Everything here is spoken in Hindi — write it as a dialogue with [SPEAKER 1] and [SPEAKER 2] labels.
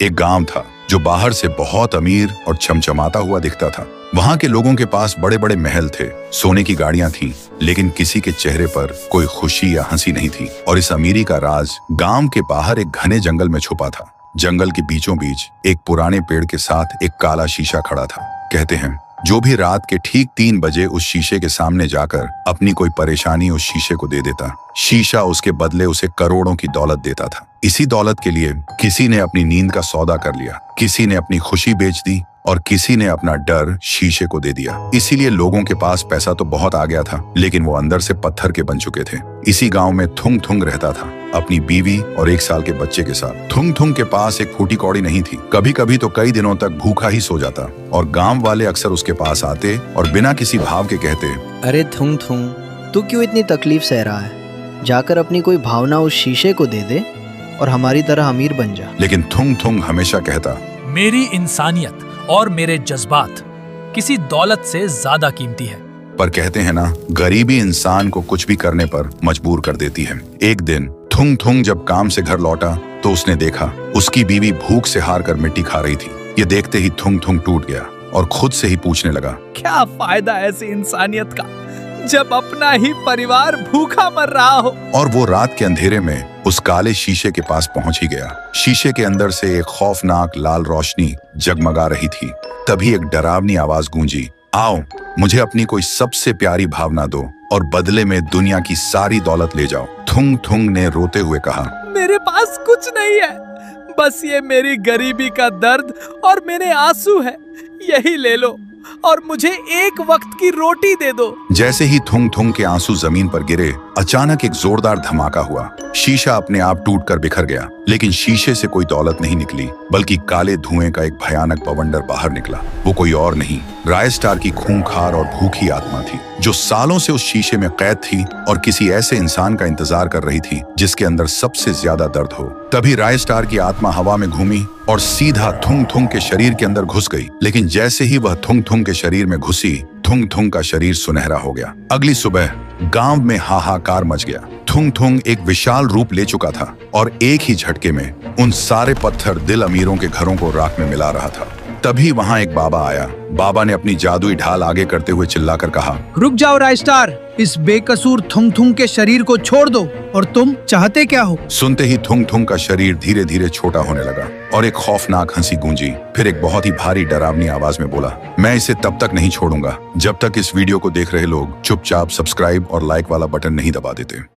[SPEAKER 1] एक गांव था जो बाहर से बहुत अमीर और चमचमाता हुआ दिखता था। वहां के लोगों के पास बड़े बड़े महल थे, सोने की गाड़ियां थीं, लेकिन किसी के चेहरे पर कोई खुशी या हंसी नहीं थी। और इस अमीरी का राज गांव के बाहर एक घने जंगल में छुपा था। जंगल के बीचों बीच एक पुराने पेड़ के साथ एक काला शीशा खड़ा था। कहते हैं जो भी रात के ठीक 3 बजे उस शीशे के सामने जाकर अपनी कोई परेशानी उस शीशे को दे देता, शीशा उसके बदले उसे करोड़ों की दौलत देता था। इसी दौलत के लिए किसी ने अपनी नींद का सौदा कर लिया, किसी ने अपनी खुशी बेच दी और किसी ने अपना डर शीशे को दे दिया। इसीलिए लोगों के पास पैसा तो बहुत आ गया था, लेकिन वो अंदर से पत्थर के बन चुके थे। इसी गांव में थुंग थुंग रहता था, अपनी बीवी और 1 साल के बच्चे के साथ। थुंग थुंग के पास एक फूटी कौड़ी नहीं थी। कभी कभी तो कई दिनों तक भूखा ही सो जाता और गांव वाले अक्सर उसके पास आते और बिना किसी भाव के कहते,
[SPEAKER 2] अरे थुंग थुंग, तू क्यों इतनी तकलीफ सह रहा है? जाकर अपनी कोई भावना उस शीशे को दे दे और हमारी तरह अमीर बन जा।
[SPEAKER 1] लेकिन थुंग थुंग हमेशा कहता,
[SPEAKER 3] मेरी इंसानियत और मेरे जज्बात किसी दौलत से ज्यादा कीमती है।
[SPEAKER 1] पर कहते हैं ना, गरीबी इंसान को कुछ भी करने पर मजबूर कर देती है। एक दिन थुंग थुंग जब काम से घर लौटा तो उसने देखा उसकी बीवी भूख से हार कर मिट्टी खा रही थी। ये देखते ही थुंग थुंग टूट गया और खुद से ही पूछने लगा,
[SPEAKER 3] क्या फायदा ऐसी इंसानियत का जब अपना ही परिवार भूखा मर रहा हो।
[SPEAKER 1] और वो रात के अंधेरे में उस काले शीशे के पास पहुंच ही गया। शीशे के अंदर से एक खौफनाक लाल रोशनी जगमगा रही थी। तभी एक डरावनी आवाज गूंजी, आओ मुझे अपनी कोई सबसे प्यारी भावना दो और बदले में दुनिया की सारी दौलत ले जाओ। थुंग थुंग ने रोते हुए कहा,
[SPEAKER 3] मेरे पास कुछ नहीं है, बस ये मेरी गरीबी का दर्द और मेरे आंसू है। यही ले लो और मुझे एक वक्त की रोटी दे दो।
[SPEAKER 1] जैसे ही थुंग थुंग के आंसू जमीन पर गिरे, अचानक एक जोरदार धमाका हुआ। शीशा अपने आप टूटकर बिखर गया, लेकिन शीशे से कोई दौलत नहीं निकली, बल्कि काले धुएं का एक भयानक बवंडर बाहर निकला। वो कोई और नहीं, रायस्टार की खूंखार और भूखी आत्मा थी, जो सालों से उस शीशे में कैद थी और किसी ऐसे इंसान का इंतजार कर रही थी जिसके अंदर सबसे ज्यादा दर्द हो। तभी रायस्टार की आत्मा हवा में घूमी और सीधा थुंग थुंग के शरीर के अंदर घुस गई। लेकिन जैसे ही वह थुंग थुंग के शरीर में घुसी, थुंग थुंग का शरीर सुनहरा हो गया। अगली सुबह गांव में हाहाकार मच गया। थुंग थुंग एक विशाल रूप ले चुका था और एक ही झटके में उन सारे पत्थर दिल अमीरों के घरों को राख में मिला रहा था। तभी वहां एक बाबा आया। बाबा ने अपनी जादुई ढाल आगे करते हुए चिल्लाकर कहा,
[SPEAKER 4] रुक जाओ रायस्टार, इस बेकसूर थुंग थुंग के शरीर को छोड़ दो। और तुम चाहते क्या हो?
[SPEAKER 1] सुनते ही थुंग थुंग का शरीर धीरे धीरे छोटा होने लगा और एक खौफनाक हंसी गूंजी। फिर एक बहुत ही भारी डरावनी आवाज में बोला, मैं इसे तब तक नहीं छोड़ूंगा जब तक इस वीडियो को देख रहे लोग चुपचाप सब्सक्राइब और लाइक वाला बटन नहीं दबा देते।